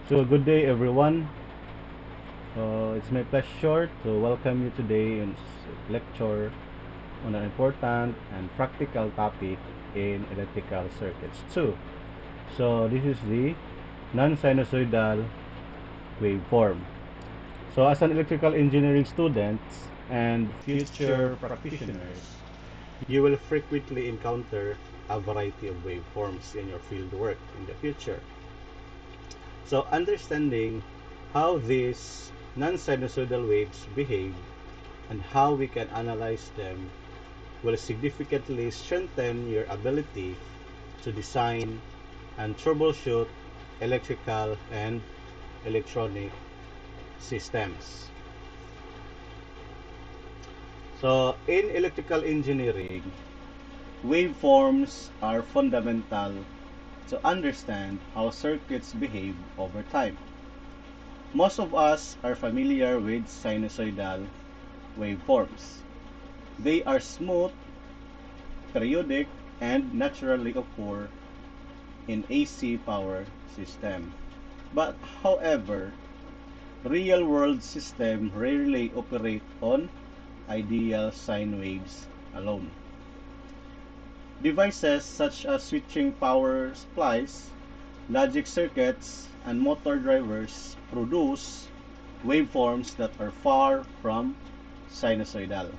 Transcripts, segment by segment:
So good day everyone. It's my pleasure to welcome you today in this lecture on an important and practical topic in electrical circuits too. So this is the non-sinusoidal waveform. So as an electrical engineering student and future practitioners, you will frequently encounter a variety of waveforms in your field work in the future. So understanding how these non-sinusoidal waves behave and how we can analyze them will significantly strengthen your ability to design and troubleshoot electrical and electronic systems. So in electrical engineering, waveforms are fundamental to understand how circuits behave over time. Most of us are familiar with sinusoidal waveforms. They are smooth, periodic, and naturally occur in AC power system. But however, real-world systems rarely operate on ideal sine waves alone. Devices such as switching power supplies, logic circuits, and motor drivers produce waveforms that are far from sinusoidal.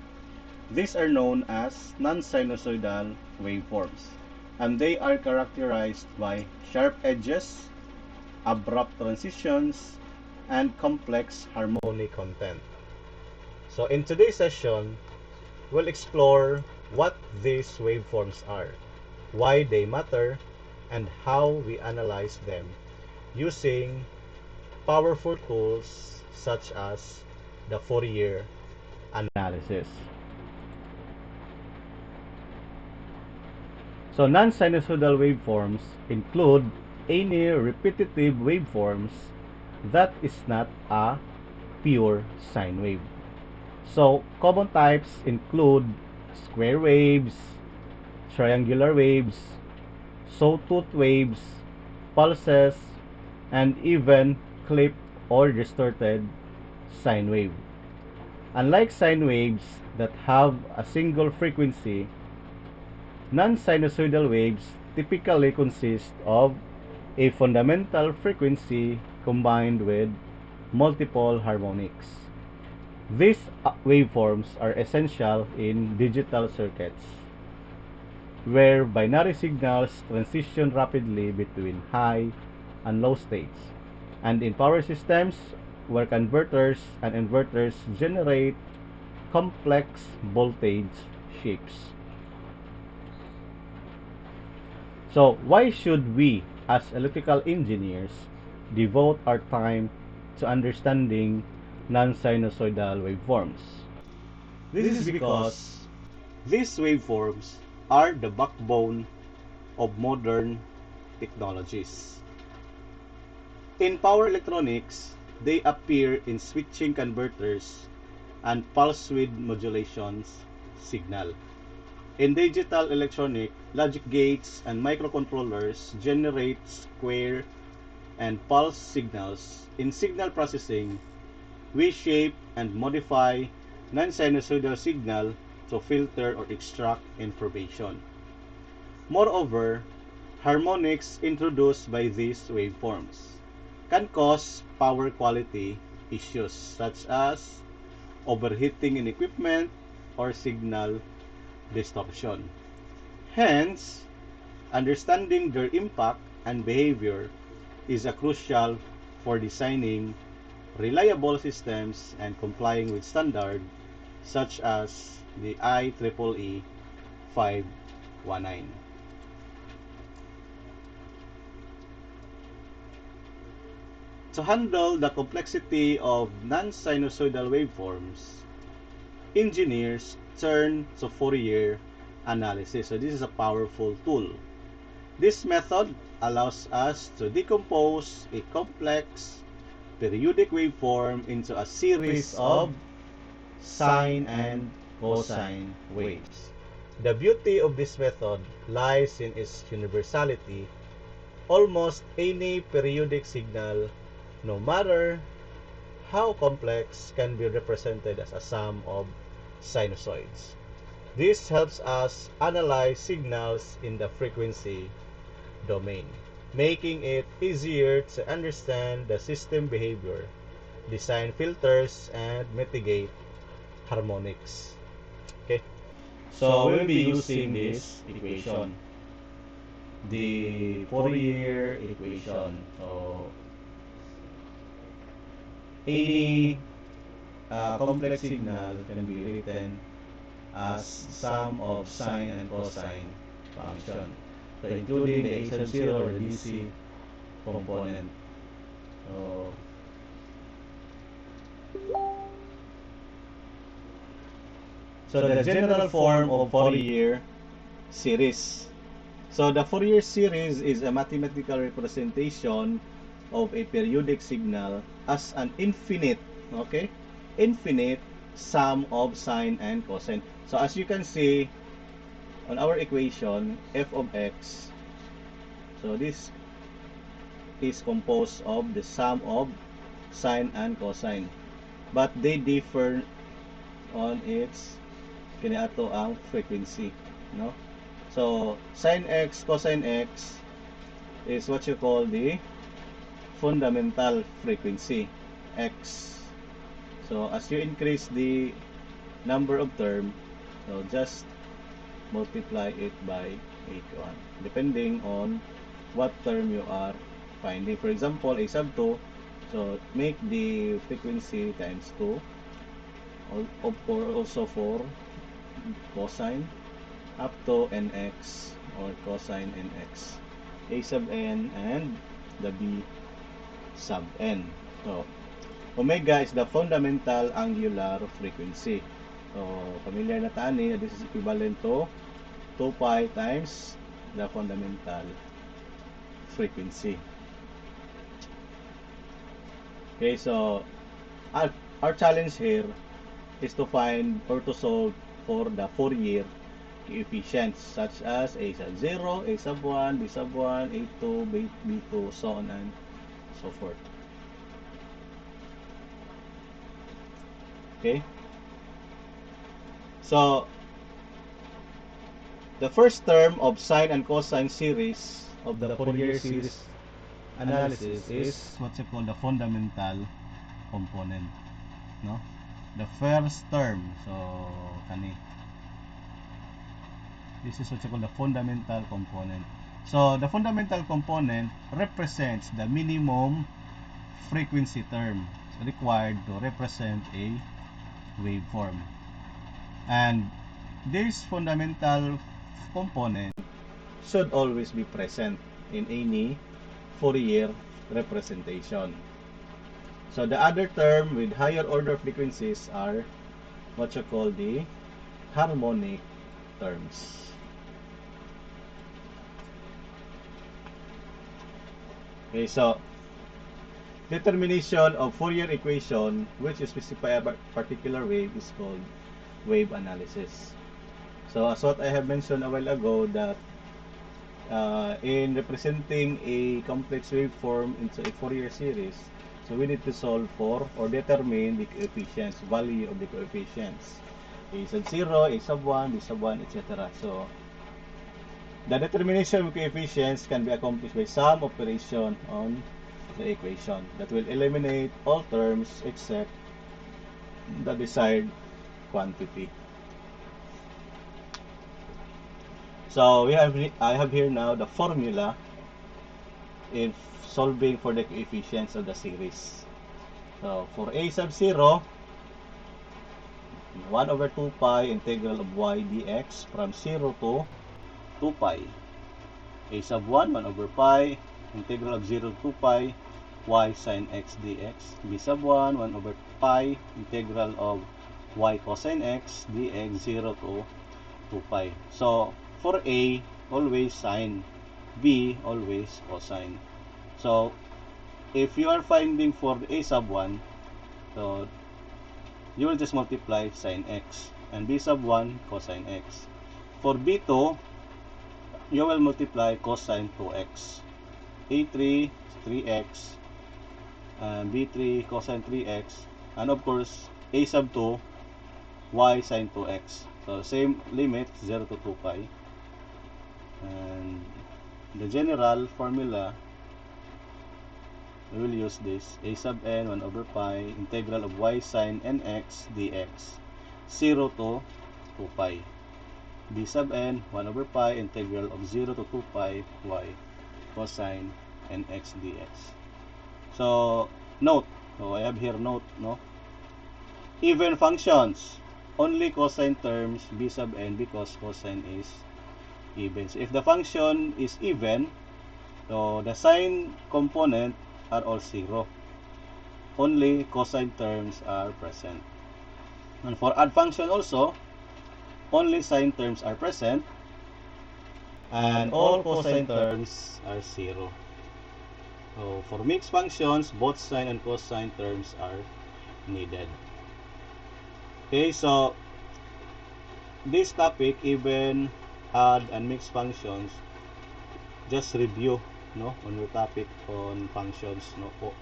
These are known as non-sinusoidal waveforms, and they are characterized by sharp edges, abrupt transitions, and complex harmonic content. So in today's session, we'll explore what these waveforms are, why they matter, and how we analyze them using powerful tools such as the Fourier analysis. So non-sinusoidal waveforms include any repetitive waveforms that is not a pure sine wave. So common types include square waves, triangular waves, sawtooth waves, pulses, and even clipped or distorted sine wave. Unlike sine waves that have a single frequency, non-sinusoidal waves typically consist of a fundamental frequency combined with multiple harmonics. These waveforms are essential in digital circuits, where binary signals transition rapidly between high and low states, and in power systems, where converters and inverters generate complex voltage shapes. So, why should we, as electrical engineers, devote our time to understanding non-sinusoidal waveforms? This is because these waveforms are the backbone of modern technologies. In power electronics, they appear in switching converters and pulse width modulations signal. In digital electronic, logic gates and microcontrollers generate square and pulse signals. In signal processing, we shape and modify non-sinusoidal signal to filter or extract information. Moreover, harmonics introduced by these waveforms can cause power quality issues such as overheating in equipment or signal distortion. Hence, understanding their impact and behavior is a crucial for designing reliable systems and complying with standards such as the IEEE 519. To handle the complexity of non-sinusoidal waveforms, engineers turn to Fourier analysis. So this is a powerful tool. This method allows us to decompose a complex periodic waveform into a series of sine and cosine waves. The beauty of this method lies in its universality. Almost any periodic signal no matter how complex, can be represented as a sum of sinusoids. This helps us analyze signals in the frequency domain, making it easier to understand the system behavior, design filters, and mitigate harmonics. Okay, so we'll be using this equation, the Fourier equation. So any complex signal can be written as sum of sine and cosine function. So including the A sub 0 or the DC component. So, the general form of Fourier series. So the Fourier series is a mathematical representation of a periodic signal as an infinite, okay, infinite sum of sine and cosine. So as you can see on our equation, f of x, so this is composed of the sum of sine and cosine, but they differ on its kiniato ang frequency, no? So sine x, cosine x is what you call the fundamental frequency x. So as you increase the number of term, so just multiply it by 81 depending on what term you are finding. For example, a sub 2, so make the frequency times 2, or also for cosine up to nx or cosine nx, a sub n and the b sub n. So omega is the fundamental angular frequency. So familiar na tani, this is equivalent to 2 pi times the fundamental frequency. Okay, so our challenge here is to find or to solve for the Fourier coefficients such as a sub 0, a sub 1, b sub 1, a2, b2, so on and so forth. Okay, so the first term of sine and cosine series of the Fourier series analysis is what you call the fundamental component, no? The first term, so kani, this is what you call the fundamental component. So the fundamental component represents the minimum frequency term required to represent a waveform, and this fundamental component should always be present in any Fourier representation. So the other term with higher order frequencies are what you call the harmonic terms. Okay, so determination of Fourier equation which specify a particular wave is called wave analysis. So as what I have mentioned a while ago, that in representing a complex waveform into a Fourier series, so we need to solve for or determine the coefficients, value of the coefficients, a sub 0, a sub 1, b sub 1, etc. So the determination of coefficients can be accomplished by some operation on the equation that will eliminate all terms except the desired quantity. So I have here now the formula in solving for the coefficients of the series. So for a sub 0, 1 over 2 pi integral of y dx from 0 to 2 pi. A sub 1, 1 over pi integral of 0 to 2 pi y sin x dx. B sub 1, 1 over pi integral of y cosine x dx 0 to 2 pi. So for A, always sine, B, always cosine. So if you are finding for A sub 1, so you will just multiply sine x, and B sub 1 cosine x. For B2, you will multiply cosine 2x. A3, 3x, b3 cosine 3x, and of course a sub 2 y sine 2x. So same limit 0 to 2 pi, and the general formula we will use this: a sub n 1 over pi integral of y sine nx dx 0 to 2 pi, b sub n 1 over pi integral of 0 to 2 pi y cosine nx dx. So note, so I have here note, no, even functions, only cosine terms b sub n because cosine is even. So if the function is even, so the sine component are all 0. Only cosine terms are present. And for odd function also, only sine terms are present and all cosine terms are 0. So for mixed functions, both sine and cosine terms are needed. Okay, so this topic, even odd and mixed functions, just review, no, on your topic on functions, no, po,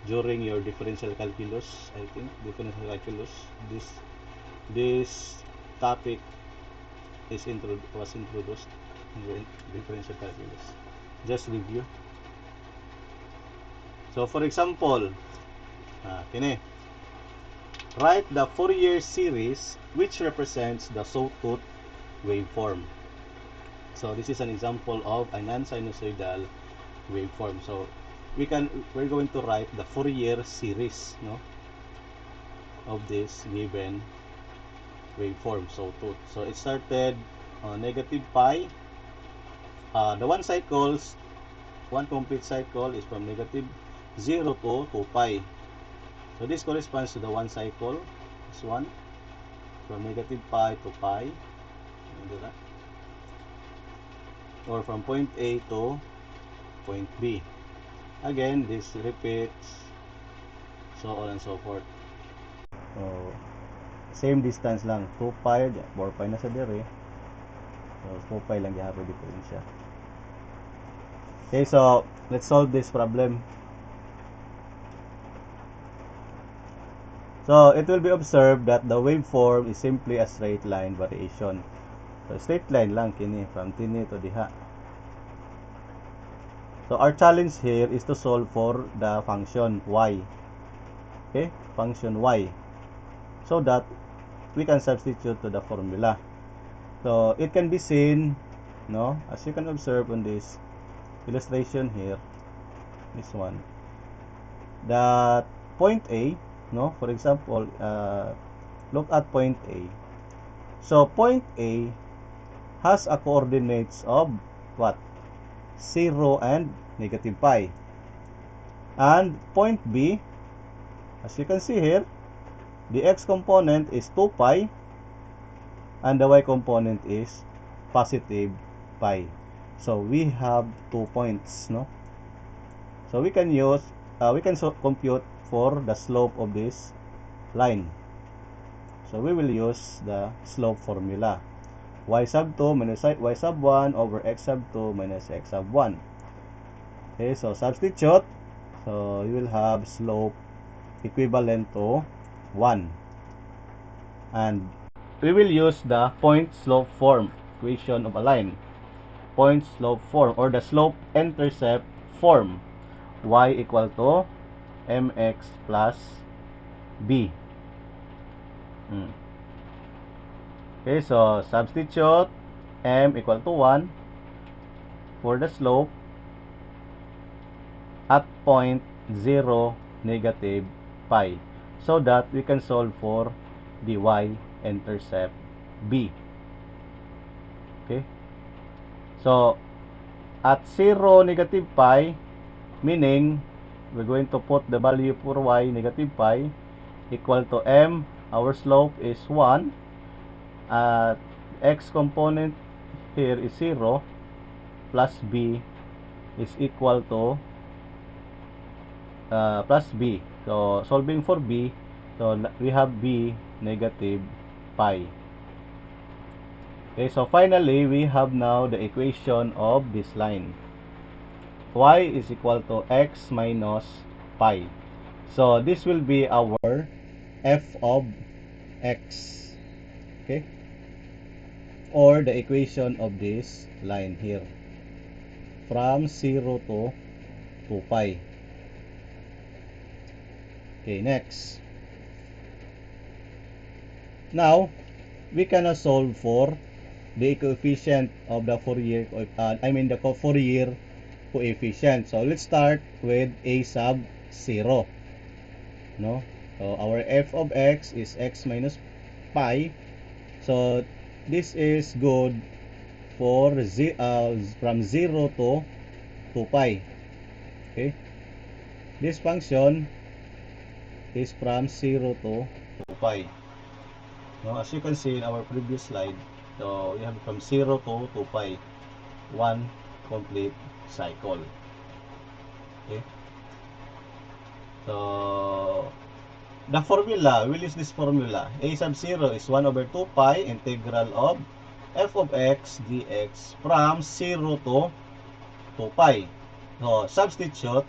during your differential calculus. I think differential calculus, this topic was introduced in differential calculus. Just review. So for example, kini, write the Fourier series which represents the sawtooth waveform. So this is an example of a non-sinusoidal waveform. So we're going to write the Fourier series, no, of this given waveform, sawtooth. So it started negative pi. The one complete cycle is from negative 0 to 2 pi. So this corresponds to the one cycle. This one from negative pi to pi, or from point A to point B. Again, this repeats, so on and so forth. So same distance lang, 2 pi, 4 pi na sa dire. So 2 pi lang gihapon diferensya. Okay, so let's solve this problem. So it will be observed that the waveform is simply a straight line variation. So straight line lang kini from tini to diha. So our challenge here is to solve for the function y. Okay, function y, so that we can substitute to the formula. So it can be seen, no, as you can observe on this illustration here, this one, that point A, no, for example, look at point A. So point A has a coordinates of what? 0 and negative pi. And point B, as you can see here, the x component is 2 pi and the y component is positive pi. So we have 2 points, no? So we can use compute for the slope of this line. So we will use the slope formula: y sub 2 minus y sub 1 over x sub 2 minus x sub 1. Okay, so substitute. So you will have slope equivalent to 1. And we will use the point slope form equation of a line. Point slope form, or the slope intercept form: y equal to mx plus b. Okay, so substitute m equal to 1 for the slope at point 0, negative pi, so that we can solve for the y-intercept b. Okay, so at 0, negative pi, meaning we're going to put the value for y, negative pi, equal to m, our slope is 1, at x component here is 0, plus b is equal to plus b. So solving for b, so we have b negative pi. Okay, so finally we have now the equation of this line: y is equal to x minus pi. So this will be our f of x, okay, or the equation of this line here from 0 to 2 pi. Okay, next. Now, we can solve for the coefficient of the Fourier, the Fourier coefficient. So let's start with a sub 0. No? So our f of x is x minus pi. So this is good for from 0 to 2 pi. Okay? This function is from 0 to 2 pi. No, as you can see in our previous slide, so we have from 0 to 2 pi, one complete cycle. Okay? So, the formula, we'll use this formula. A sub 0 is 1 over 2 pi integral of f of x dx from 0 to 2 pi. So, substitute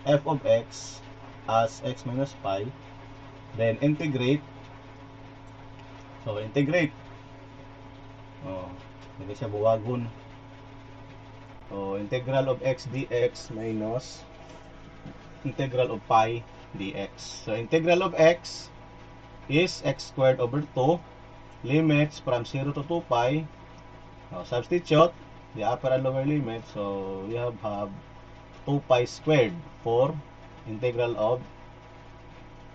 f of x as x minus pi, then integrate. So, integrate. Oh, hindi siya buwagon. So, integral of x dx minus integral of pi dx. So, integral of x is x squared over 2. Limits from 0 to 2 pi. Now, substitute the upper and lower limit. So, we have 2 pi squared for integral of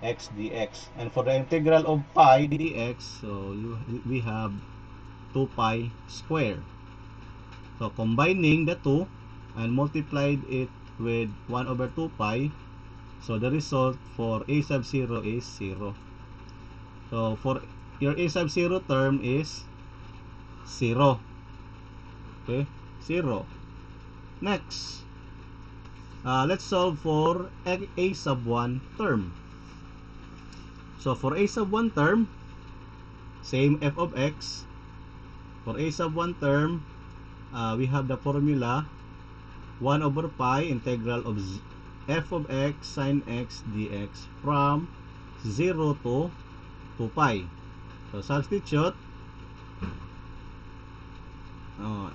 x dx. And for the integral of pi dx, so we have 2 pi squared. So, combining the two and multiplied it with 1 over 2 pi. So, the result for a sub 0 is 0. So, for your a sub 0 term is 0. Okay? 0. Next, let's solve for a sub 1 term. So, for a sub 1 term, same f of x. For a sub 1 term, we have the formula 1 over pi integral of f of x sin x dx from 0 to 2 pi. So, substitute.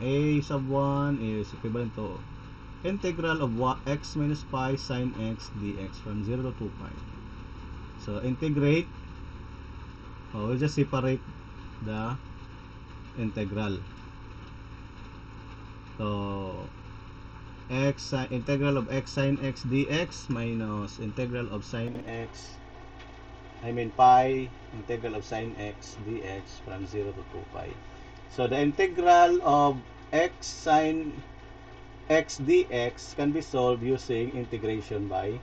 A sub 1 is equivalent to integral of x minus pi sin x dx from 0 to 2 pi. So, integrate. We'll just separate the integral. So, integral of x sin x dx minus integral of sin x, pi integral of sin x dx from 0 to 2 pi. So, the integral of x sin x dx can be solved using integration by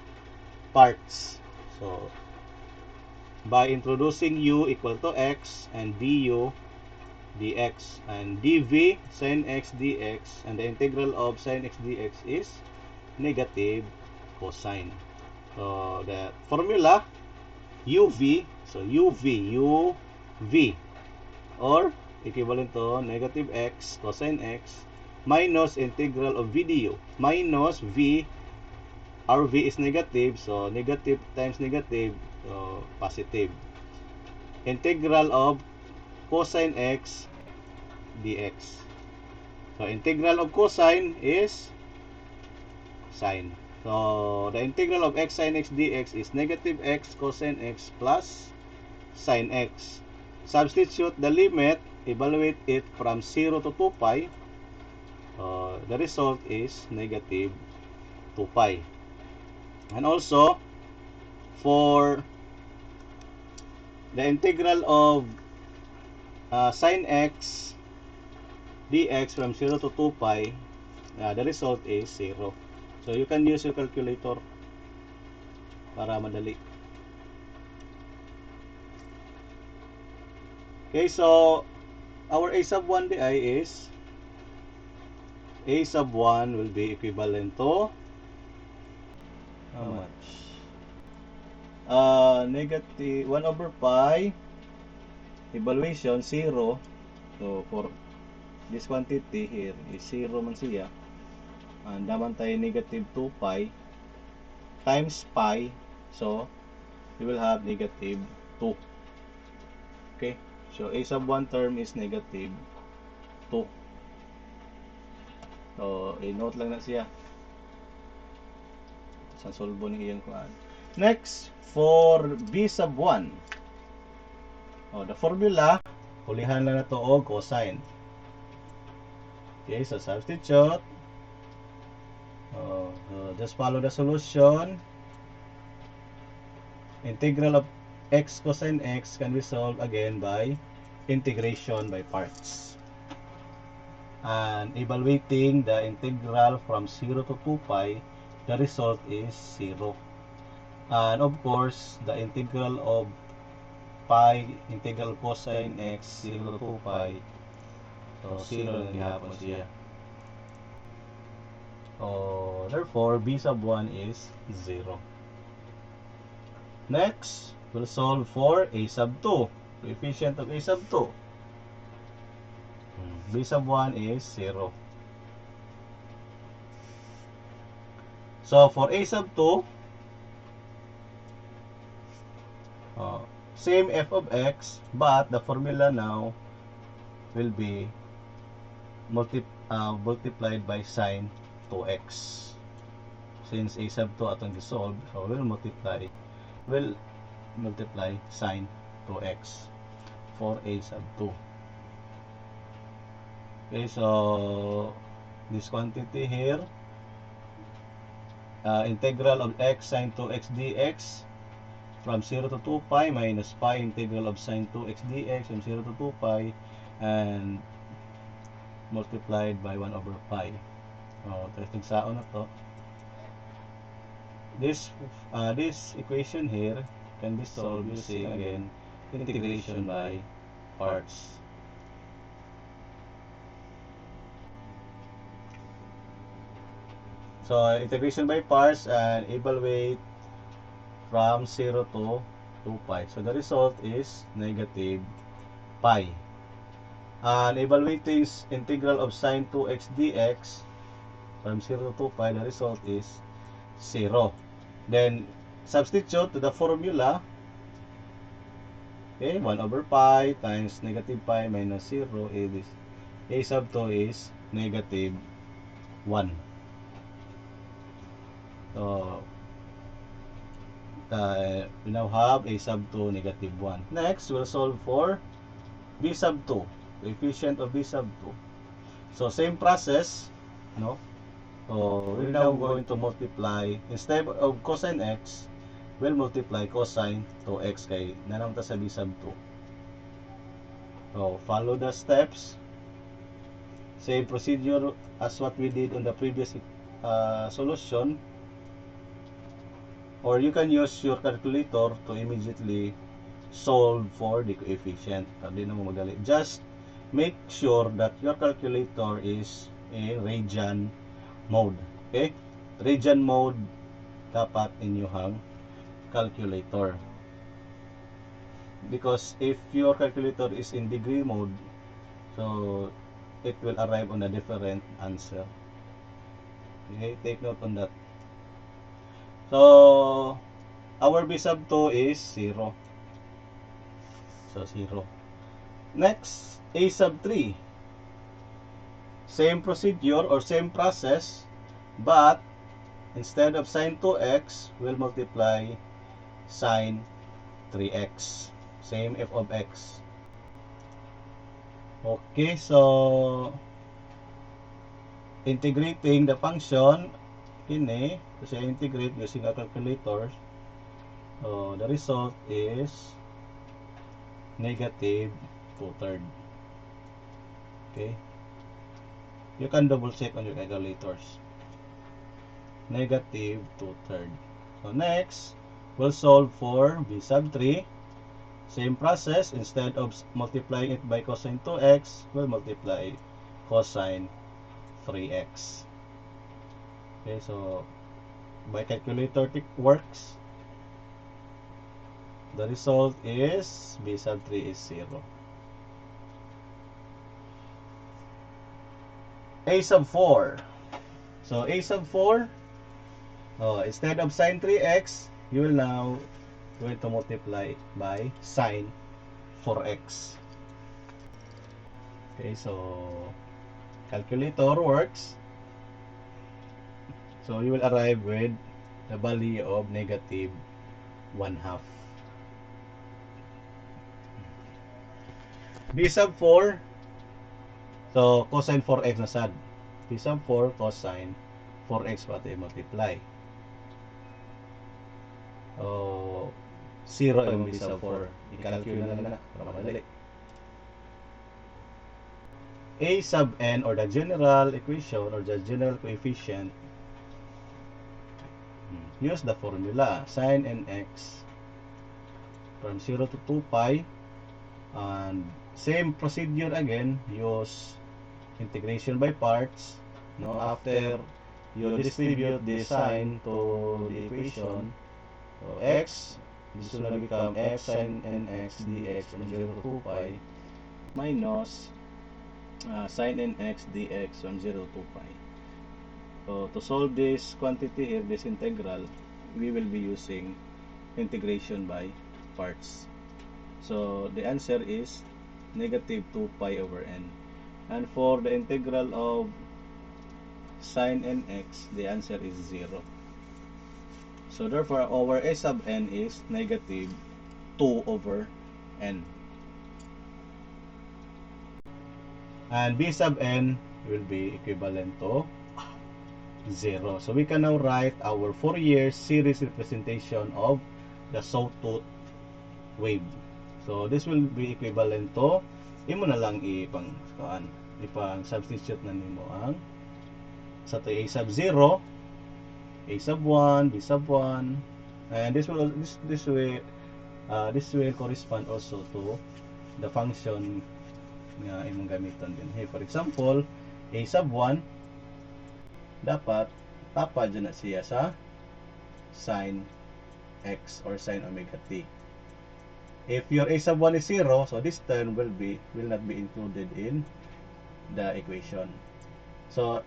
parts. So, by introducing u equal to x and du dx and dv sin x dx, and the integral of sin x dx is negative cosine. So, the formula uv, so uv or equivalent to negative x cosine x minus integral of v du minus v, our v is negative, so negative times negative, so positive, integral of cosine x dx. So, integral of cosine is sine. So, the integral of x sin x dx is negative x cosine x plus sine x. Substitute the limit, evaluate it from 0 to 2 pi. The result is negative 2 pi. And also, for the integral of sine x dx from 0 to 2 pi, the result is 0. So, you can use your calculator para madali. Okay, so our a sub 1 di is a sub 1 will be equivalent to how much? Negative 1 over pi, evaluation 0. So, for this quantity here is 0 man siya. And naman tayo negative 2 pi times pi. So, you will have negative 2. Okay? So, a sub 1 term is negative 2. So, i-note lang na siya. Sa solbo ni iyang kuan. Next, for b sub 1. The formula, hulihan lang na to og cosine. Okay, so substitute. Just follow the solution. Integral of x cosine x can be solved again by integration by parts. And evaluating the integral from 0 to 2 pi, the result is 0. And of course, the integral of pi, integral cosine x, 0 to 2 pi, so 0 na gihapon siya. So, therefore, b sub 1 is 0. Next, we'll solve for a sub 2. Coefficient of a sub 2. B sub 1 is 0. So, for a sub 2, same f of x, but the formula now will be multiplied by sine 2x. Since a sub 2 atong resolve, so we'll multiply sine 2x for a sub 2. Okay, so this quantity here, integral of x sine 2x dx from 0 to 2 pi minus pi integral of sine 2x dx from 0 to 2 pi and multiplied by 1 over pi. Testing saon na to. This equation here can be solved using again integration by parts. So integration by parts and evaluate from 0 to 2 pi. So the result is negative pi. And evaluating integral of sine 2x dx from 0 to 2 pi, the result is 0. Then substitute to the formula. Okay, 1 over pi times negative pi minus 0 is a sub 2 is negative 1. So we now have a sub 2 negative 1. Next, we'll solve for b sub 2, coefficient of b sub 2. So same process, no? So we're now going to multiply, instead of cosine x, we'll multiply cosine 2x kay nanang ta sa b sub 2. So follow the steps. Same procedure as what we did on the previous solution. Or you can use your calculator to immediately solve for the coefficient. Hindi na mo magali. Just make sure that your calculator is in radian mode. Okay? Radian mode dapat inyong calculator. Because if your calculator is in degree mode, so it will arrive on a different answer. Okay? Take note on that. So, our b sub 2 is 0. So, 0. Next, a sub 3. Same procedure or same process, but instead of sine 2x, we'll multiply sine 3x. Same f of x. Okay, so integrating the function, kini, kasi integrate using a calculator, the result is negative 2/3. Okay, you can double check on your calculators. Negative 2/3. So next, we'll solve for b sub 3. Same process, instead of multiplying it by cosine 2x, we'll multiply cosine 3x. Okay, so by calculator works. The result is b sub 3 is 0. A sub 4. So a sub 4, instead of sine 3x, you will now going to multiply by sine 4x. Okay, so calculator works. So you will arrive with the value of negative 1/2. B sub 4, so cosine 4x na sad. B sub 4 cosine 4x pati multiply. O 0 yung B sub 4. I-calculate na lang na para madali. A sub n, or the general equation or the general coefficient, use the formula sin nx from 0 to 2 pi, and same procedure again, use integration by parts. No, after you distribute the sign to the equation, so x, this will become x sin nx dx from 0 to 2 pi minus sin nx dx from 0 to 2 pi. So to solve this quantity here, this integral, we will be using integration by parts. So the answer is negative 2 pi over n. And for the integral of sin nx, the answer is 0. So therefore, our a sub n is negative 2 over n. And b sub n will be equivalent to 0. So we can now write our Fourier series representation of the sawtooth wave. So this will be equivalent to, imo na lang ipang substitute na nimo ang sa to a sub 0, a sub 1, b sub 1, and this will correspond also to the function nga imong gamiton din. Hey, for example, a sub 1 dapat tapa dyan na siya sa sin x or sin omega t. If your a sub 1 is 0, so this term will not be included in the equation. So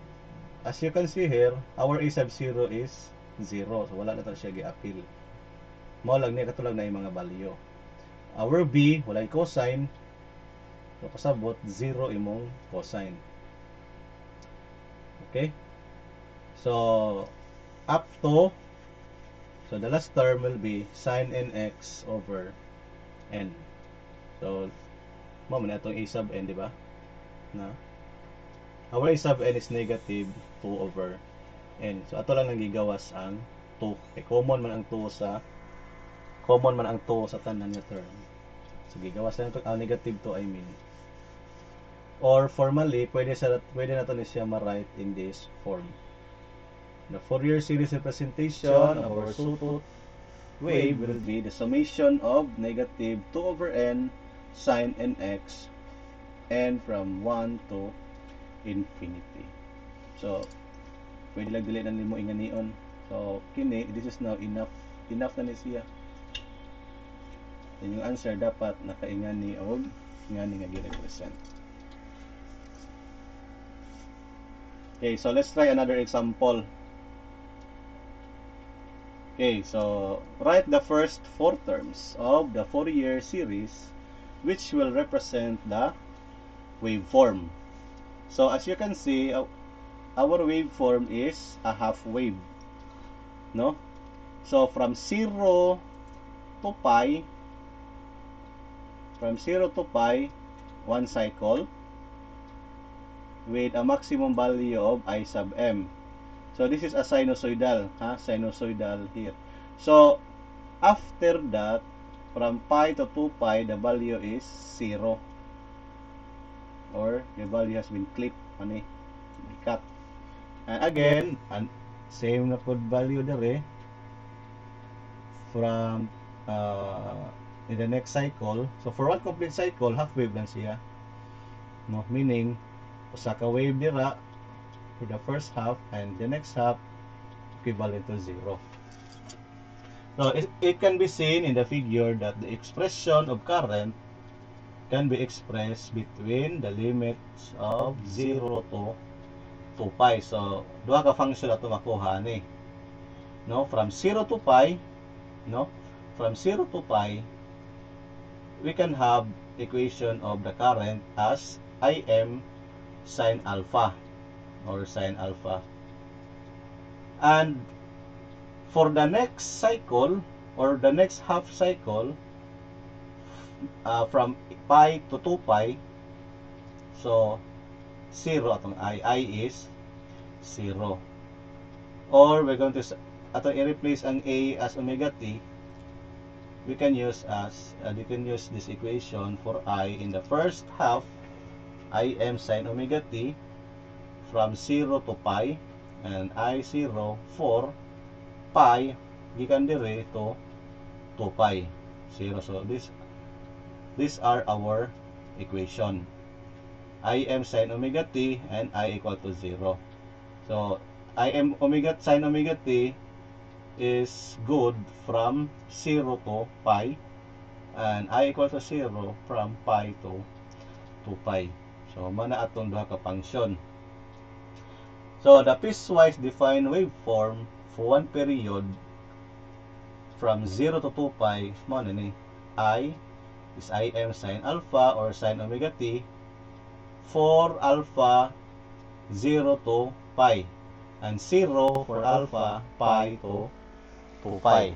as you can see here, our a sub 0 is 0. So wala na to siya gi-appeal. Mao lang ni katulag na yung mga value. Our b wala cosine. So kasabot 0 imong cosine. Okay? So up to, so the last term will be sin nx over n. So mo man atong a sub n, di ba? Na our a sub n is negative 2 over n. So ato lang nang gigawas ang 2. Kay common man ang 2 sa tanan nga term. So gigawas lang ito ang negative 2, I mean. Or formally, pwede na to siya ma-write in this form. The Fourier series representation of our sawtooth wave will be the summation of negative 2 over n sin nx n from 1 to infinity. So pwede lang dili na nimo inganion. So kini, this is now enough na ni siya. Then yung answer dapat nakaingani og ingani nga gi-represent. Okay, so let's try another example. Okay, so write the first 4 terms of the Fourier series which will represent the waveform. So as you can see, our waveform is a half wave. No? So from 0 to pi, 1 cycle with a maximum value of I sub m. So this is a sinusoidal, sinusoidal here. So after that, from pi to 2 pi, the value is 0, or the value has been clipped, cut. And again, and same na pod value dere from in the next cycle. So for one complete cycle, half wave lang siya. No, meaning usa ka wave dira for the first half, and the next half equivalent to 0. So it can be seen in the figure that the expression of current can be expressed between the limits of 0 to 2 pi. So duha ka function ato makuha ni. No, from 0 to pi, no? From 0 to pi, we can have equation of the current as Im sine alpha or sine alpha. And for the next cycle or the next half cycle, from pi to 2 pi, so 0 atong I is 0. Or we're going to atong i-replace ang A as omega t. We can use this equation for I in the first half, Im sine omega t from 0 to pi, and I0 for pi gikan dire to 2 pi 0. So these are our equation, Im sine omega t and I equal to 0. So Im sine omega t is good from 0 to pi, and I equal to 0 from pi to 2 pi. So mana atong duha ka function. So the piecewise defined waveform for one period from 0 to 2 pi, mo na ni I is Im sine alpha or sine omega t for alpha 0 to pi, and 0 for alpha pi to 2 pi.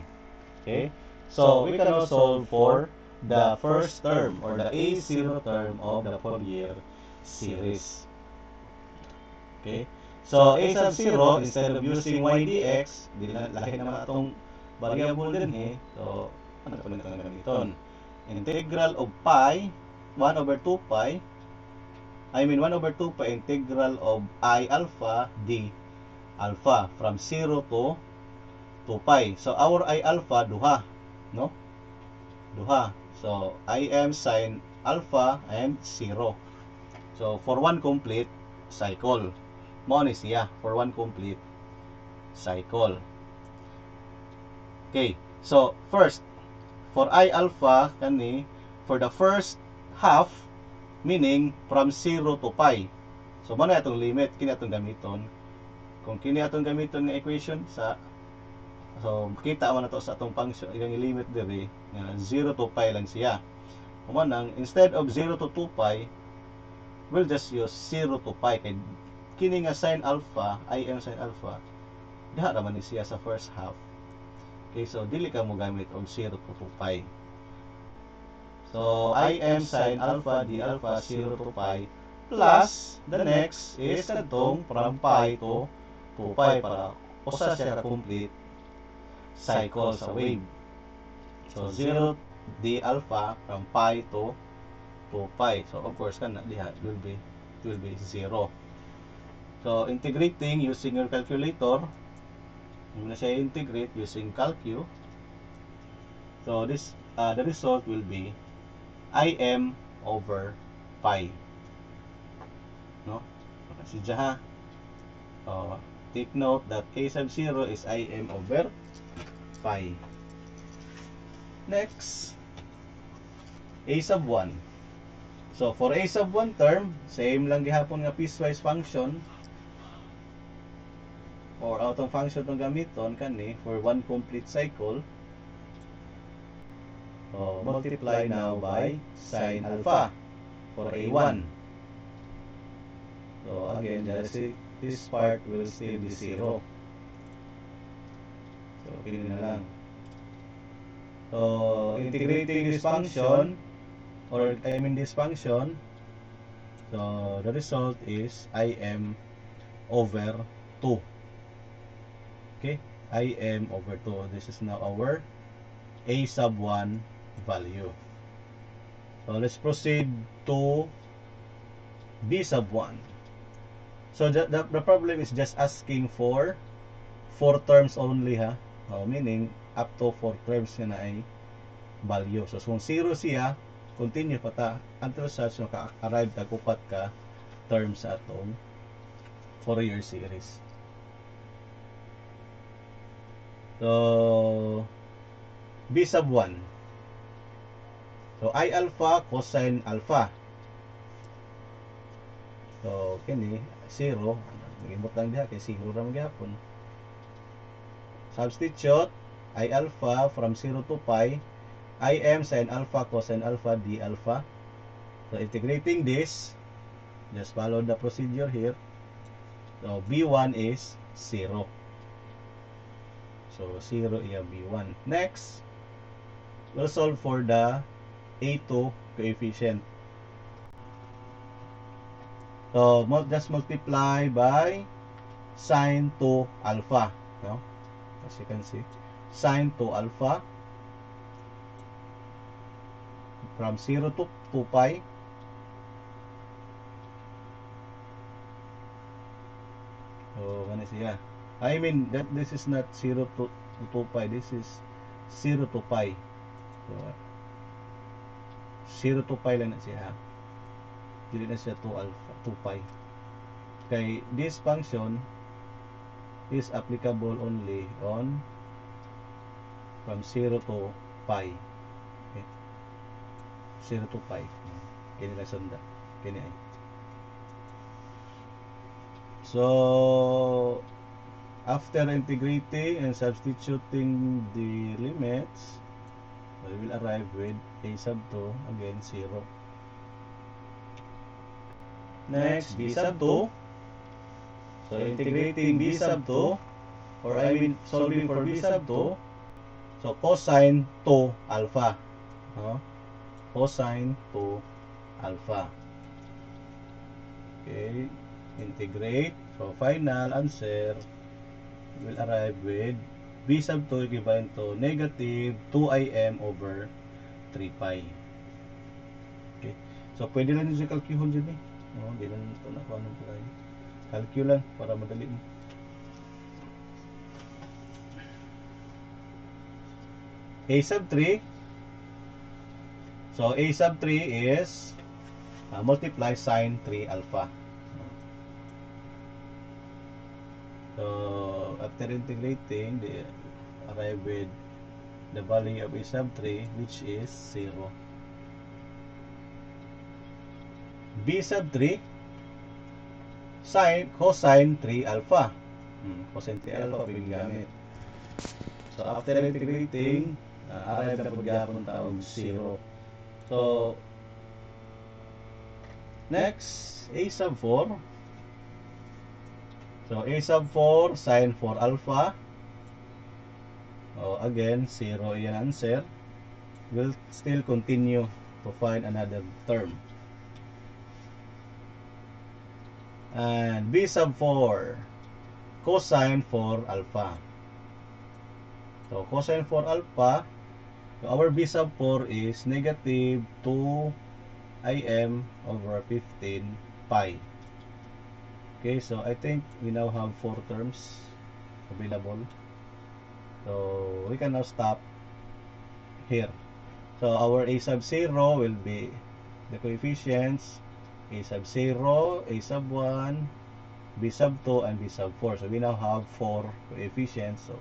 Okay? So we can now solve for the first term or the A0 term of the Fourier series. Okay? So A sub 0, instead of using y dx, lahi naman atong variable din eh. So ano pa nito ang gamiton? Integral of pi 1 over 2 pi, 1 over 2 pi integral of I alpha d alpha from 0 to 2 pi. So our I alpha duha, no? Duha. So Im sine alpha and 0. So for one complete cycle, mo ni siya for one complete cycle. Okay. So first, for I alpha kani for the first half, meaning from 0 to pi. So mo na atong limit kini atong gamiton. Kung kini atong gamiton nga equation sa, so kita mo na to sa atong function yung limit diri nga 0 to pi lang siya. Mo nang instead of 0 to 2 pi, we'll just use 0 to pi kay kini nga sine alpha, Im sine alpha, diha raman ni siya sa first half. Okay, so dili ka mo gamit og 0 to 2 pi. So Im sine alpha d alpha 0 to pi plus the next is kadtong from pi to 2 pi para usa siya ka complete cycle sa wave. So 0 d alpha from pi to 2 pi. So of course kana diha will be 0. So integrating using your calculator, I'm gonna say integrate using calcu. So this the result will be Im over pi. No? Kasi ha. Take note that A sub 0 is Im over pi. Next, A sub 1. So for A sub 1 term, same lang gihapon nga piecewise function or outong function tong gamiton kani for one complete cycle. Multiply now by sine alpha for A1. So again, this part will still be 0. So pili na lang. So integrating this function, or this function, so the result is Im over 2. Okay, Im over 2. This is now our A sub 1 value. So let's proceed to B sub 1. So the problem is just asking for 4 terms only ha. Meaning up to 4 terms na ay value. So kung 0 siya, continue pa ta until such maka-arrive ta upat ka terms sa atong Fourier series. So B sub 1. So I alpha cosine alpha. So kini 0, magimot lang diha kay 0 ra magyapon. Substitute I alpha from 0 to pi, Im sin alpha cosine alpha d alpha. So integrating this, just follow the procedure here. So b1 is 0. So 0 iya b1. Next, we'll solve for the a2 coefficient. So just multiply by sine 2 alpha, no? As you can see, sine 2 alpha from 0 to 2 pi. So what is yeah? I mean that this is not 0 to 2 pi. This is 0 to pi. So 0 to pi lang na siya. Dili na siya 2 alpha, 2 pi. Kay this function is applicable only on from 0 to pi. Okay. 0 to pi. Kini lang sunda. Kini ay. So after integrating and substituting the limits, we will arrive with a sub 2, again 0. Next, b sub 2. So integrating b sub 2, or I mean solving for b sub 2, so cosine 2 alpha. No? Cosine 2 alpha. Okay, integrate. So final answer will arrive with b sub 2 equivalent to negative 2im over 3 pi. Okay. So pwede lang yung kalkyuhon dyan eh. No, hindi lang ito na kung anong pala. Kalkyu lang para madali mo. A sub 3. So a sub 3 is multiply sine 3 alpha. So after integrating, they arrive with the value of a sub 3, which is 0. B sub 3, cosine 3 alpha. Cosine 3 alpha pwedeng gamit. So after integrating, arrive na po gyapon taog 0. So next, a sub 4. So a sub 4 sine 4 alpha. Again 0 yan answer. We'll still continue to find another term. And b sub 4 cosine 4 alpha. So cosine 4 alpha, so our b sub 4 is negative 2 im over 15 pi. Okay, so I think we now have 4 terms available. So we can now stop here. So our a sub 0 will be the coefficients a sub 0, a sub 1, b sub 2, and b sub 4. So we now have 4 coefficients. So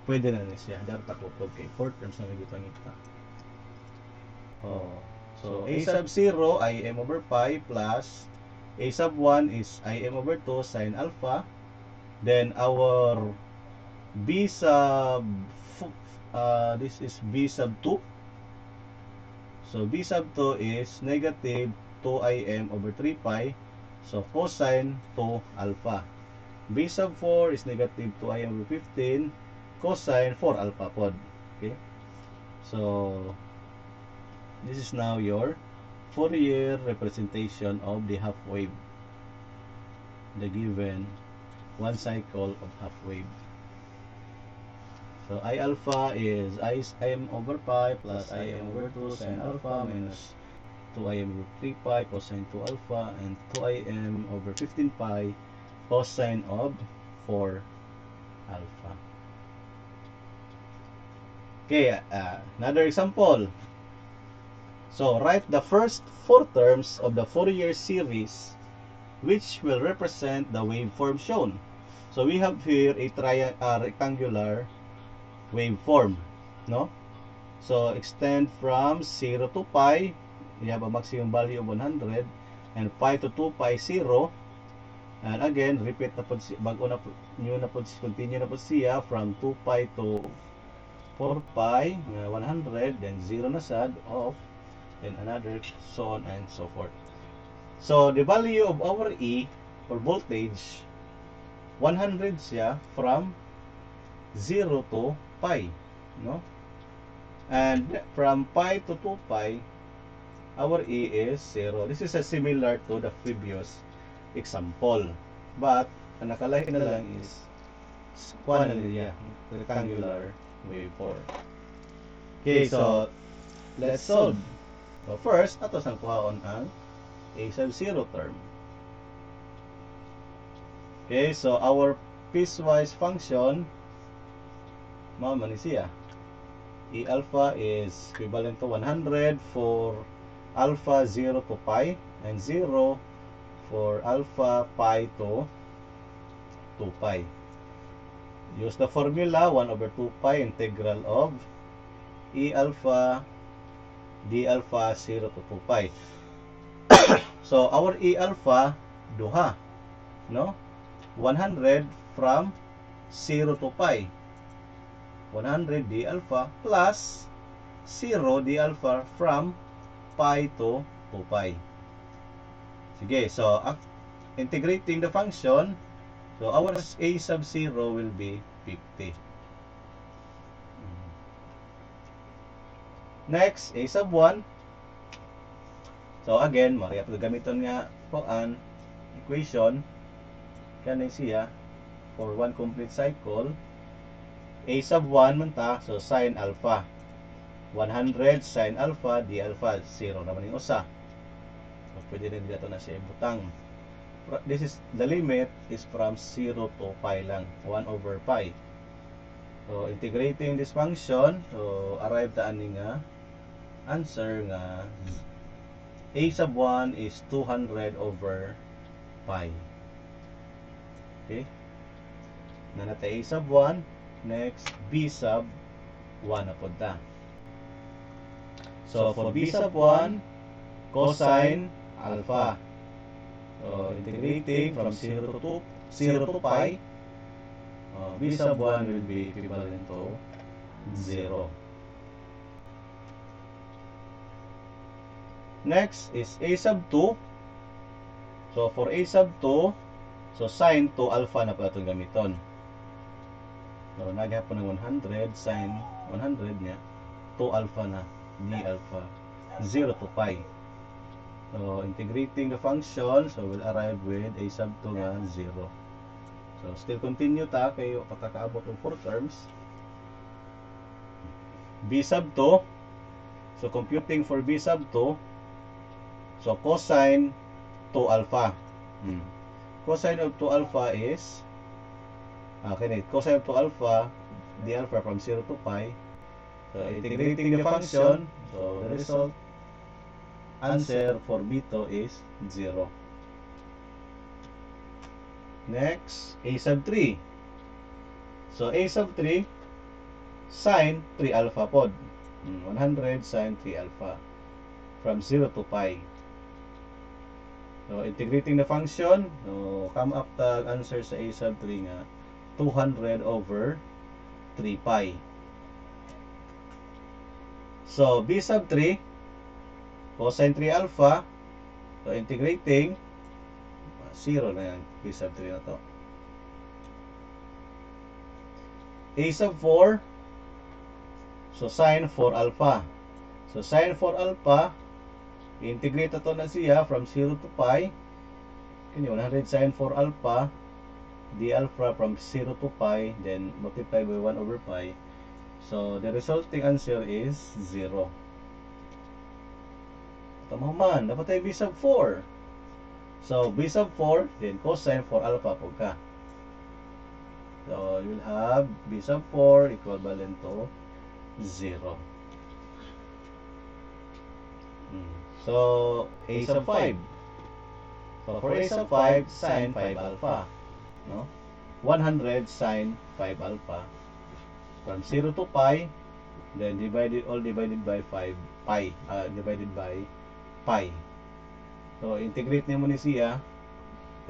pwede na siya. Dapat ako okay. 4 terms na nagipangita. So a sub 0 im over pi plus a sub 1 is im over 2 sine alpha. Then our b sub this is b sub 2. So b sub 2 is negative 2 im over 3 pi. So cosine 2 alpha. B sub 4 is negative 2 im over 15. Cosine 4 alpha pod. Okay. So this is now your Fourier representation of the half wave. The given one cycle of half wave. So I alpha is im over pi plus im over 2 sine alpha minus 2im over 3 pi cosine 2 alpha and 2im over 15 pi cosine of 4 alpha. Okay, another example. So write the first 4 terms of the Fourier series which will represent the waveform shown. So we have here a rectangular waveform, no? So extend from 0 to pi, we have a maximum value of 100, and pi to 2 pi 0. And again, repeat na po, bago na po, new na po, continue na po siya from 2 pi to 4 pi nga 100, then 0 na sad, off, then another, so on and so forth. So the value of our E or voltage, 100 siya from 0 to pi, no? And from pi to 2 pi, our E is 0. This is a similar to the previous example. But, ang nakalahi na lang is kuha na niya, rectangular waveform. Okay, so let's solve. So first, ato sang kuhaon ang A sub 0 term. Okay, so our piecewise function, mao man ni siya. E alpha is equivalent to 100 for alpha 0 to pi, and 0 for alpha pi to 2 pi. Use the formula 1 over 2 pi integral of E alpha D alpha 0 to 2 pi. So our E alpha duha, no? 100 from 0 to pi. 100 D alpha plus 0 D alpha from pi to 2 pi. Sige, so integrating the function, so our A sub 0 will be 50. Next, A sub 1. So again, mariya gamiton nga po an equation kanay siya for one complete cycle. A sub 1 man ta, so sin alpha 100 sin alpha d alpha 0 naman yung usa. So pwede rin dito na siya ibutang. This is the limit is from 0 to pi lang, 1 over pi. So integrating this function, so arrive ta ani nga answer nga A sub 1 is 200 over pi. Okay, nanata A sub 1. Next, B sub 1 na po ta. So for B sub 1, cosine alpha. So integrating from 0 to pi, B sub 1 will be equivalent to 0. Next is A sub 2. So for A sub 2, so sin 2 alpha na pala itong gamiton. So naghapon ng 100 sin 100 niya 2 alpha na ni alpha 0 to pi. So integrating the function, so we'll arrive with A sub 2 nga 0. So still continue ta kayo patakaabot ng 4 terms. B sub 2. So computing for B sub 2, so cosine 2 alpha. Cosine of 2 alpha is cosine of 2 alpha d alpha from 0 to pi. So integrating the function, so the result answer for B2 is 0. Next, A sub 3. So A sub 3, sin 3 alpha pod. 100 sin 3 alpha from 0 to pi. So integrating the function, so come up the answer sa A sub 3 nga 200 over 3 pi. So B sub 3, cosine 3 alpha, so integrating 0 na yan, B sub 3 na to. A sub 4, so sin 4 alpha. So sin 4 alpha, integrate ito na siya from 0 to pi. Kanya 100 sin 4 alpha d alpha from 0 to pi, then multiply by 1 over pi. So the resulting answer is 0. Tama man, dapat tayo B sub 4. So B sub 4, then cosine 4 alpha po ka. So you'll have B sub 4 equivalent to 0. So A sub 5. So for A sub 5, sin 5 alpha, no? 100 sin 5 alpha from 0 to pi, then divided by 5 pi, divided by pi. So integrate niyo mo ni siya,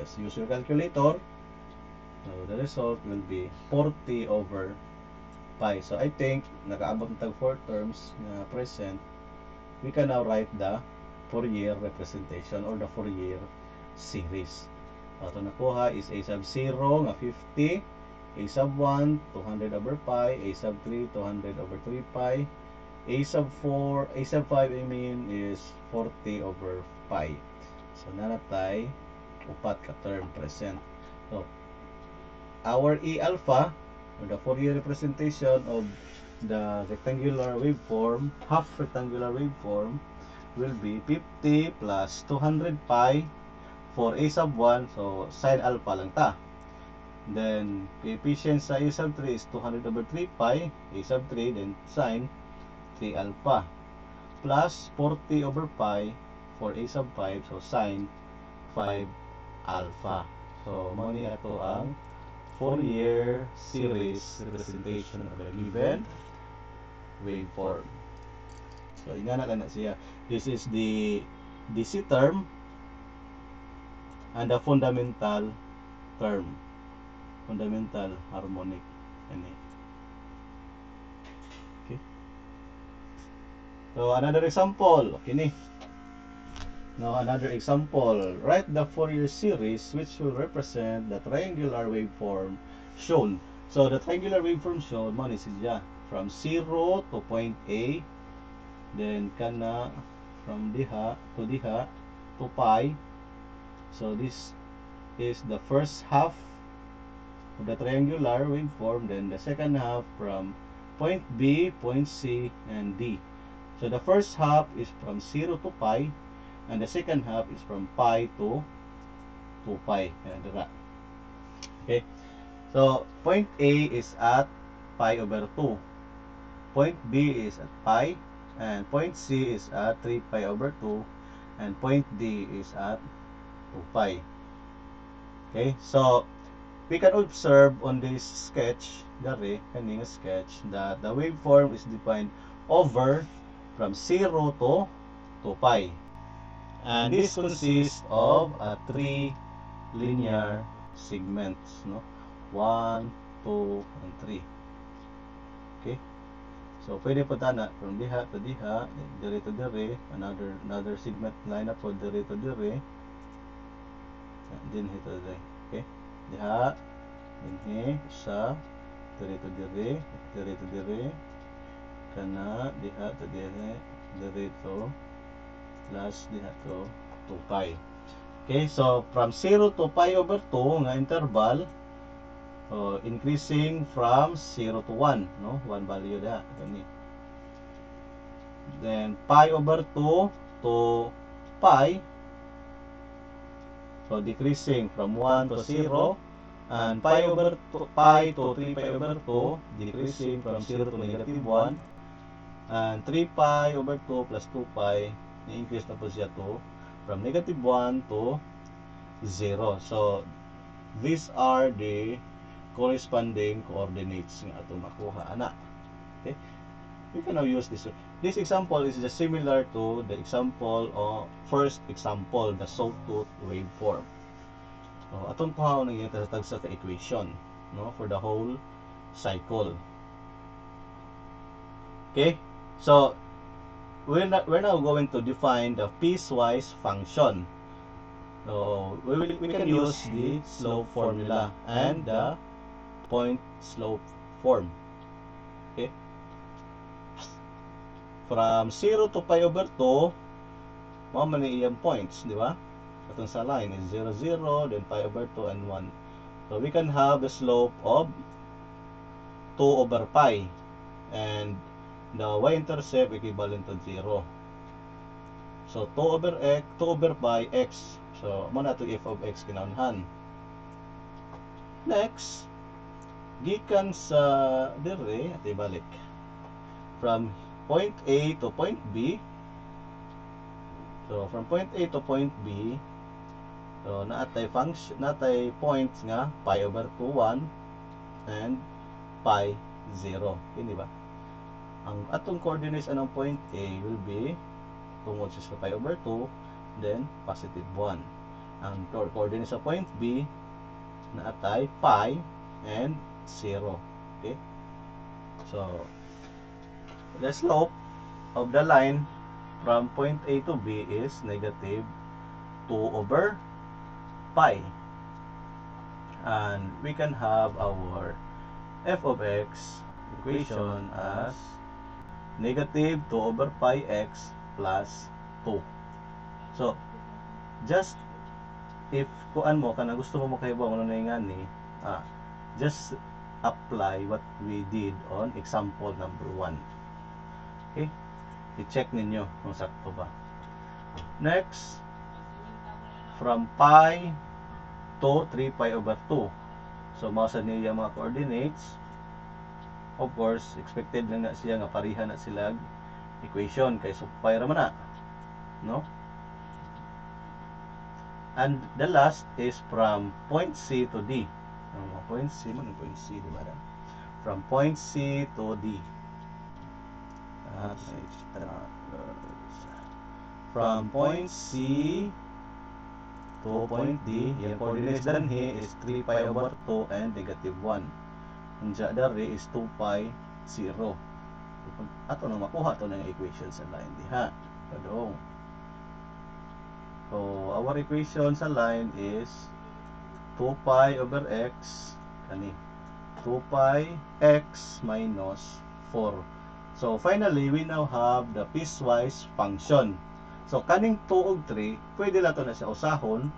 just use your calculator. So the result will be 40 over pi. So I think nakaabot ng tag 4 terms na present. We can now write the Fourier representation or the Fourier series. Ito nakuha is a sub 0 nga 50, a sub 1 200 over pi, a sub 3 200 over 3 pi, a sub 5 I mean is 40 over pi. So nanatay upat ka term present. So our E alpha or the Fourier representation of the rectangular waveform, half rectangular waveform, will be 50 plus 200 pi for a sub 1, so sine alpha lang ta. Then coefficient sa a sub 3 is 200 over 3 pi, a sub 3, then sine 3 alpha, plus 40 over pi for a sub 5, so sine 5 alpha. So mo ni ato ang Fourier series representation of a given waveform. So ingana na siya. This is the DC term and the fundamental term. Fundamental harmonic. Okay. So another example. Okay ni. Now another example. Write the Fourier series which will represent the triangular waveform shown. So the triangular waveform shown mo ni siya from 0 to point A, then kana from diha to pi. So this is the first half of the triangular waveform, then the second half from point B, point C, and D. So the first half is from 0 to pi, and the second half is from pi to 2 pi. Okay. So point A is at pi over 2. Point B is at pi, and point C is at 3 pi over 2, and point D is at 2 pi. Okay, so we can observe on this sketch, kaning sketch, that the waveform is defined over from 0 to 2 pi. And this consists of 3 linear segments, no? 1, 2, and 3. Okay? So pwede po tana from diha to diha, dire to dire, another segment line up po dire to dire. Din hito dire. Okay? Diha, dinhi sa dire to dire, kana diha to dire to plus diha to 2 pi. Okay, so from 0 to pi over 2 nga interval, increasing from 0 to 1, no? 1 value diha gani. Then pi over 2 to pi, so decreasing from 1 to 0, and pi over 2, pi to 3 pi over 2, decreasing from 0 to negative 1, and 3 pi over 2 plus 2 pi, i-increase na po siya to from negative 1 to 0. So these are the corresponding coordinates nga ato makuha ana. Okay, you can now use this. This example is just similar to the example or first example, the sawtooth waveform. So atong kuhaon ng itatag sa equation, no, for the whole cycle. Okay, so we're now going to define the piecewise function. So we can use the slope formula and the point slope form. Okay, from 0 to pi over 2, mo man iyang points, di ba? Atong sa line is 0, 0, then pi over 2 and 1. So we can have the slope of 2 over pi, and the y-intercept equivalent to 0. So 2 over pi x. So mo na to f of x kinahanglan. Next, gikan sa dire at ibalik from point A to point B. So from point A to point B, so naatay function, naatay points nga pi over 2, 1 and pi 0. Hindi ba? Ang atong coordinates anong point A will be tungod sa pi over 2, then positive 1. Ang coordinates sa point B naatay pi and 0. Okay? So, the slope of the line from point A to B is negative 2 over pi. And we can have our f of x equation as negative 2 over pi x plus 2. So, just if kuan mo kana gusto mo makahibaw ano na nga ni, just apply what we did on example number 1. Okay? I-check ninyo kung sakto ba. Next, from pi to 3 pi over 2. So, mausa niya mga coordinates. Of course, expected lang na siya nga pariha na sila equation kay so pi ra man na, no? And the last is from point C to D. Point C man, point C, di ba? From point C to D. From point C to point D, yung coordinates dan he is 3 pi over 2 and negative 1. Ang dari is 2 pi 0. Ato nang makuha to ng equation sa line diha. Padong. So, our equation sa line is 2 pi over x, kani 2 pi x minus 4. So, finally, we now have the piecewise function. So, kaning 2 ug 3, pwede lang to na siya usahon,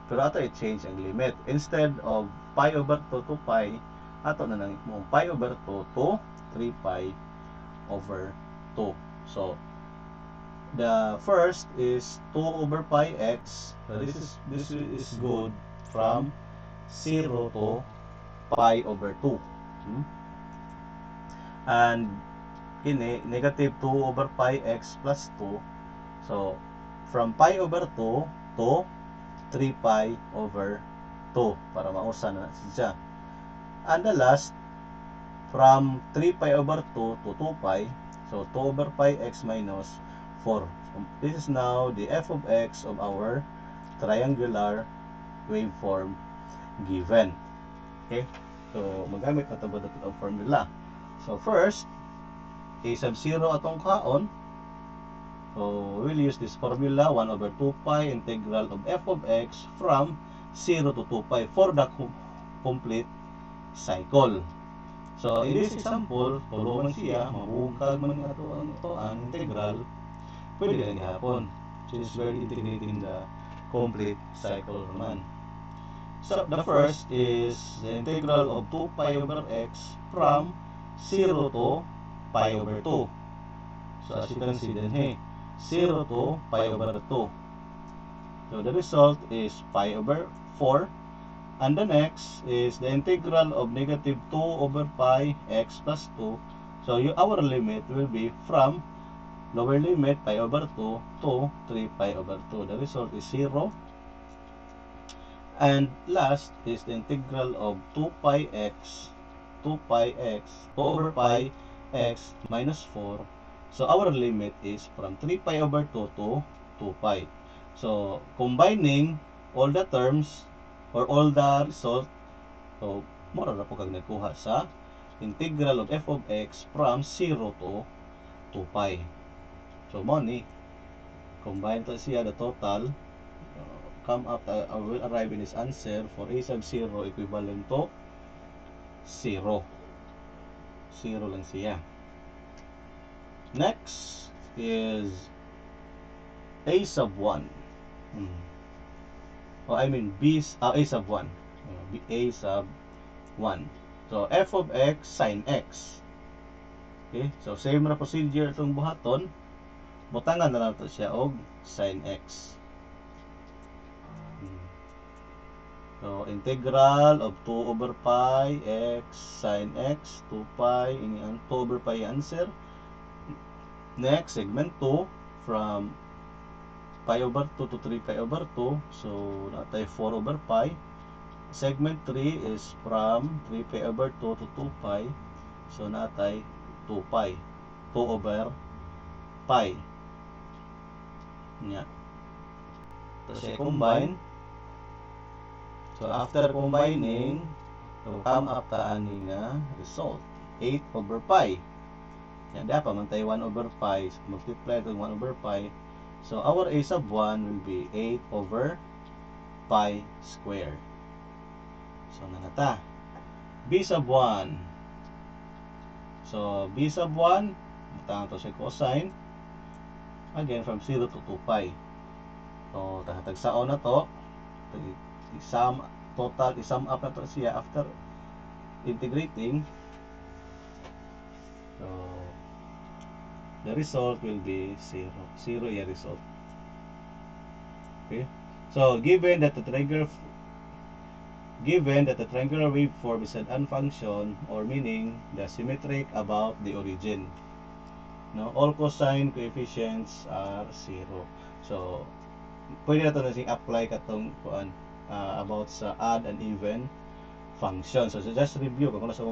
pero ato i-change ang limit. Instead of pi over 2 to pi, ato na nang mo pi over 2 to 3 pi over 2. So, the first is 2 over pi x. So this is good from 0 to pi over 2. And kini negative 2 over pi x plus 2. So from pi over 2 to 3 pi over 2 para mausa na siya. And the last from 3 pi over 2 to 2 pi. So 2 over pi x minus 4. So, this is now the f of x of our triangular waveform given. Okay? So, magamit na ito ang formula. So, first, a sub 0 atong kaon. So, we'll use this formula, 1 over 2 pi integral of f of x from 0 to 2 pi for the complete cycle. So, in this example, tulo man siya, mabukag man ito ang integral, pwede lang gihapon. Since we're integrating the complete cycle naman. So, the first is the integral of 2 pi over x from 0 to pi over 2. So, as you can see then, 0 to pi over 2. So, the result is pi over 4. And the next is the integral of negative 2 over pi x plus 2. So, our limit will be from lower limit pi over 2 to 3 pi over 2. The result is 0. And last is the integral of 2 pi x over pi x minus 4. So, our limit is from 3 pi over 2 to 2 pi. So, combining all the terms or all the result, so, mura na po kag nagkuha sa integral of f of x from 0 to 2 pi. So, mo ni combine to siya the total, come up, will arrive in this answer for a sub 0 equivalent to 0. 0 lang siya. Next is a sub 1. I mean a sub 1. A sub 1. So, f of x sin x. Okay? So, same na procedure itong buhaton. Butangan na lang ito siya og sin x. So, integral of 2 over pi x sin x, 2 pi, ini ang 2 over pi answer. Next, segment 2, from pi over 2 to 3 pi over 2. So, natay 4 over pi. Segment 3 is from 3 pi over 2 to 2 pi. So, natay 2 pi. 2 over pi. Nya. So, siya combine. So, after combining, so come up ta ani nga result. 8 over pi. Yan, dapat pamantay 1 over pi. So, multiply ito 1 over pi. So, our a sub 1 will be 8 over pi square. So, nanata. B sub 1. So, B sub 1, matang to sa cosine. Again, from 0 to 2 pi. So, tagsaon na to. I-sum up na to siya after integrating. So, the result will be 0. 0 yung result. Okay? So, given that the triangular waveform is an unfunction, or meaning the symmetric about the origin. No, all cosine coefficients are 0. So, pwede na ito na apply katong about sa odd and even function. So just review kung sa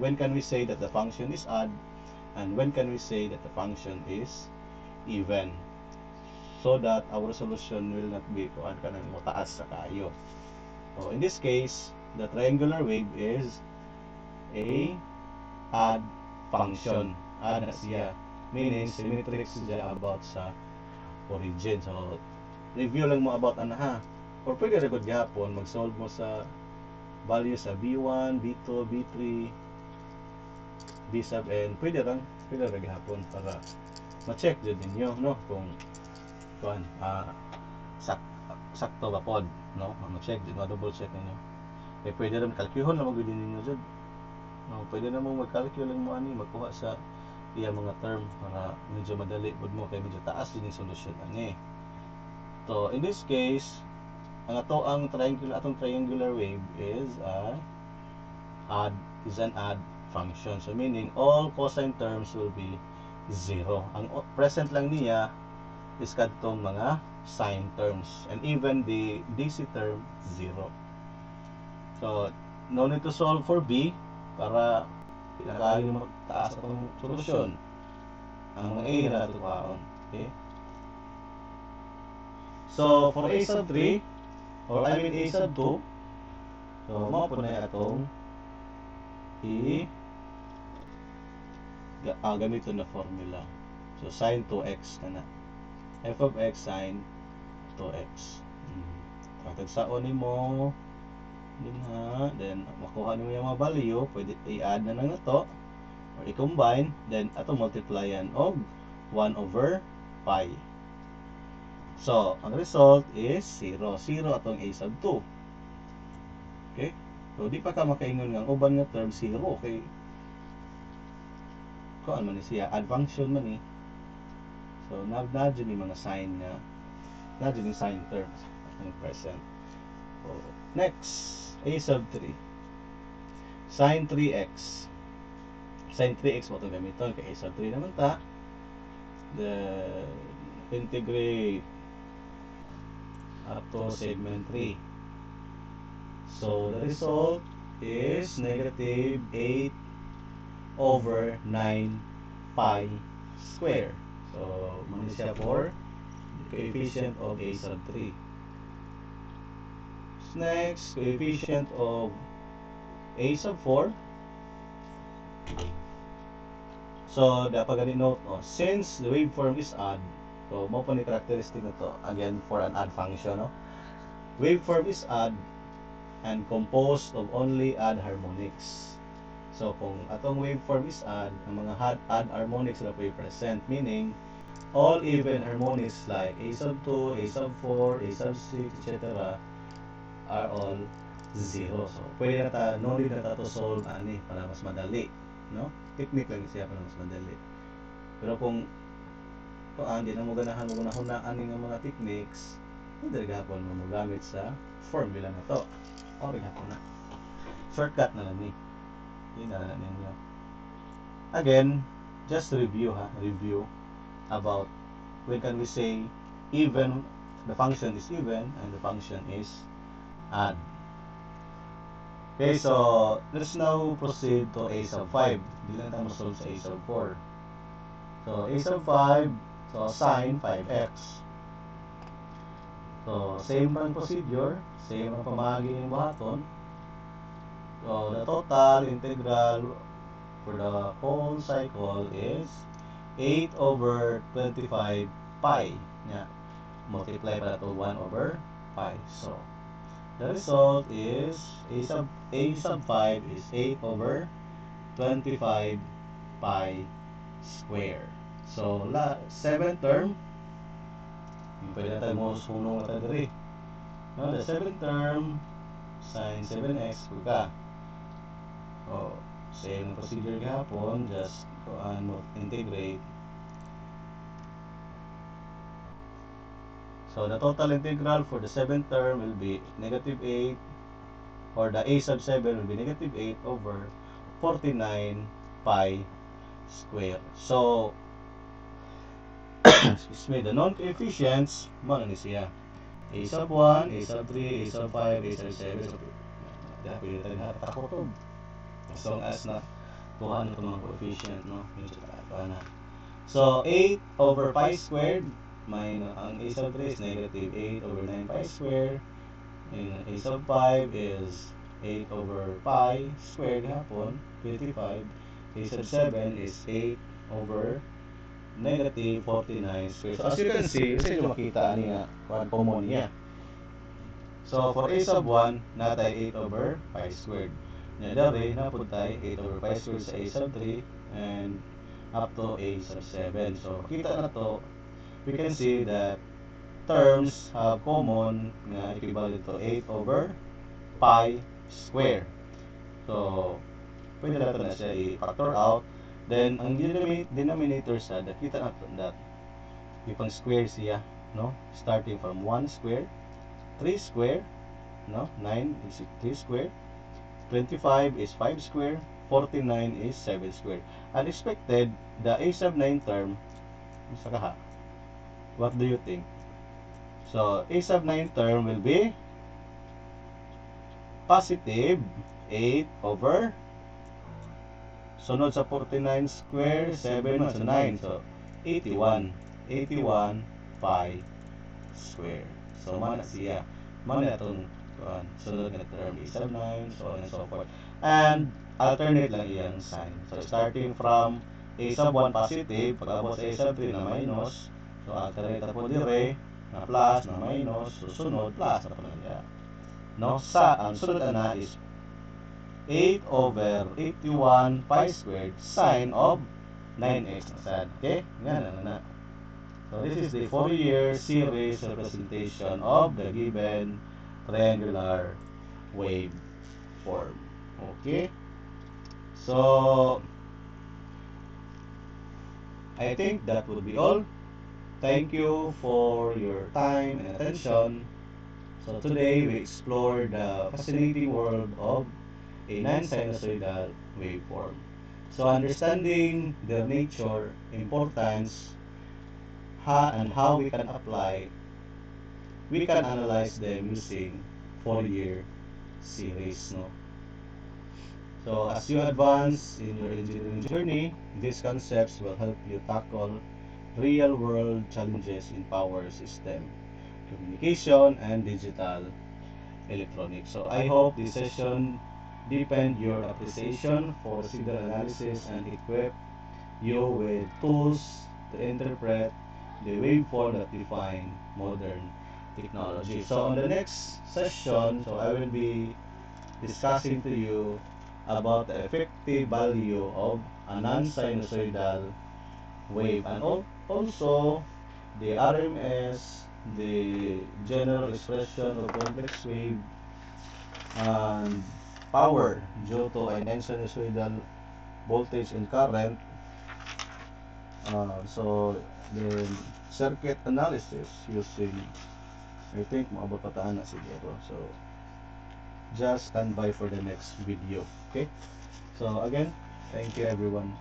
when can we say that the function is odd and when can we say that the function is even, so that our solution will not be kanang mataas sa kayo. So in this case, the triangular wave is a odd function. Odd na siya, meaning symmetric siya about sa origin. So review lang mo about ha, or pwede rin gud gihapon mag-solve mo sa value sa B1, B2, B3, B sub n. Pwede rin gihapon para ma-check jud ninyo, no, kung sakto ba pod, no, ma-check jud, ma-double check ninyo. Pwede rin kalkyuhon na magud ninyo jud, no, pwede na mo mag-calculate lang mo ani, magkuha sa iya mga term para medyo madali pod mo, kay medyo taas din yung solusyon ani. So in this case, atong triangular wave is an odd function. So meaning all cosine terms will be 0. Ang present lang niya is kadtong mga sine terms, and even the DC term 0. So no need to solve for B para pinakayo magtaas atong solusyon. Ang mga A na ito kaon. Okay? So, for A sub 3, or I mean A sub 2, so, mo po na itong gamito na formula. So, sin 2x na na. F of x sin 2x. Tatagsaon ni mo din ha, then makuha nimo yung mga value, pwede i-add na lang ito or i-combine, then ato multiply yan og 1 over pi. So, ang result is 0. 0 atong a sub 2. Okay? So, di pa ka makaingon nga uban nga term 0. Okay? Kuan man siya, add function man eh. So, nadyo ni mga sign nga, nadyo ni sign terms ang present. So, next, a sub 3. Sin 3x. Sin 3x mo itong gamiton, kay a sub 3 naman ta. Then, integrate up to segment 3. So, the result is negative 8 over 9 pi square. So, muna siya for coefficient of a sub 3. Next, coefficient of a sub 4. So, dapat ganit note, since the waveform is odd, so mo pa ni characteristic na to, again, for an odd function, no? Waveform is odd and composed of only odd harmonics. So, kung atong waveform is odd, ang mga odd harmonics na po present, meaning all even harmonics like a sub 2, a sub 4, a sub 6, etc. are all 0. So, pwede na ta, no need na ta to solve ani para mas madali, no? Technique lang siya para mas madali. Pero kung hindi na mo ganahan mo hunaan nga mga techniques, hindi gapon mo gamit sa formula na to. Okay gapon na. Shortcut na lang ni. Yun na lang ninyo. Again, just review review about when can we say even, the function is even and the function is odd. Okay, so let's now proceed to a sub 5. Hindi lang tayo solve sa a sub 4. So a sub 5, so sin 5x. So same ang procedure, same ang pamagi ng buhaton. So the total integral for the whole cycle is 8 over 25 pi. Yeah. Multiply pala to 1 over pi. So, the result is a sub 5 is 8 over 25 pi square. So, seventh term, pwede na tayo mo sunong ata diri. No, the seventh term, sin 7x, ka. Oh, same procedure gahapon, just integrate. So the total integral for the seventh term will be negative 8, or the a sub 7 will be negative 8 over 49 pi square. So, excuse me, the non-coefficients, mana ni siya? A sub 1, a sub 3, a sub 5, a sub 7. So, pwede tayo nakatakotog. As long as na kuha na itong mga coefficient, no? Medyo tayo na. So, 8 over pi squared, ang a sub 3 is negative 8 over 9 pi squared. And a sub 5 is 8 over pi squared hapon, 25. A sub 7 is 8 over negative 49 squared. So, as you can see, isa yung makita niya, common niya. So, for a sub 1, natay 8 over pi squared. Dari, napuntay 8 over pi squared sa a sub 3 and up to a sub 7. So, makita na to, we can see that terms have common na equivalent to 8 over pi square. So, pwede natin na siya i-factor out. Then, ang denominator sa, nakita natin that ipang square siya, no? Starting from 1 square, 3 square, no? 9 is 3 square, 25 is 5 square, 49 is 7 square. Unexpected, the a sub 9 term, isa ka ha? What do you think? So, a sub 9 term will be positive 8 over, sunod sa 49 square, 7 man sa 9. So, 81 pi square. So, mana siya. Mana itong sunod na term, a sub 9, so on and so forth. And, alternate lang iyang sign. So, starting from a sub 1 positive, pag-abot sa a sub 3 na minus, so, alternate na po dire, na plus, na minus, susunod, plus na po na niya. No? Ang sunod na is 8 over 81 pi squared sine of 9x na sad. Okay? Yan na. So, this is the Fourier series representation of the given triangular wave form. Okay? So, I think that would be all. Thank you for your time and attention. So, today we explored the fascinating world of a non-sinusoidal waveform. So, understanding their nature, importance, and how we can apply, we can analyze them using Fourier series. No? So, as you advance in your engineering journey, these concepts will help you tackle real-world challenges in power system, communication, and digital electronics. So, I hope this session deepen your appreciation for signal analysis and equip you with tools to interpret the waveform that define modern technology. So on the next session, so I will be discussing to you about the effective value of a non-sinusoidal wave, and also the RMS, the general expression of complex wave, and power due to a non-sinusoidal voltage and current. So the circuit analysis using, I think maabot pa taan na siguro. So just stand by for the next video. Okay, so again, thank you everyone.